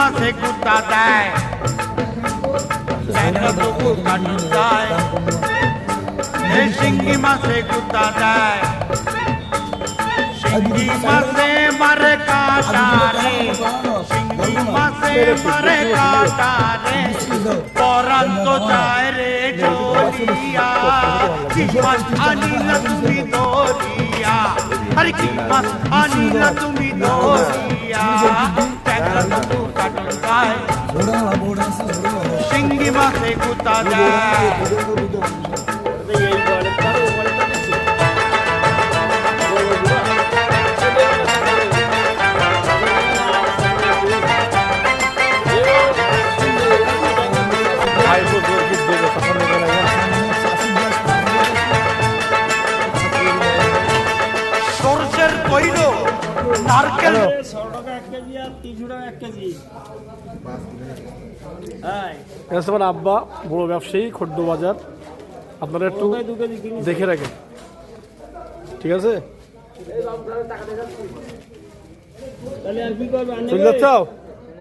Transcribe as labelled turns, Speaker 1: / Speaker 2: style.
Speaker 1: মাছে কুত্তা দেয় ট্যাংরা তবু কাটুন যায় এই শিঙ্গি মাছে কুত্তা দেয় শিঙ্গি মাছে মারে কাটা রে শিঙ্গি মাছে মারে কাটা রে পরান তো যায় রে জলিয়া কি মাছ আনিলা তুমি দরিয়া আরে কি মাছ আনিলা তুমি দরিয়া ট্যাংরা তবু কাটুন যায় শিঙ্গি মাছে কুত্তা দেয় সরষের কইল নারকেল
Speaker 2: 100 টাকা 1 কেজি আর 300 টাকা 1 কেজি।
Speaker 3: আমার আব্বা বড় ব্যবসায়ী খদ্দ বাজার, আপনারা একটু দেখে রাখেন, ঠিক আছে?
Speaker 2: তাহলে আর কি করবে?
Speaker 3: চলে যাচ্ছ?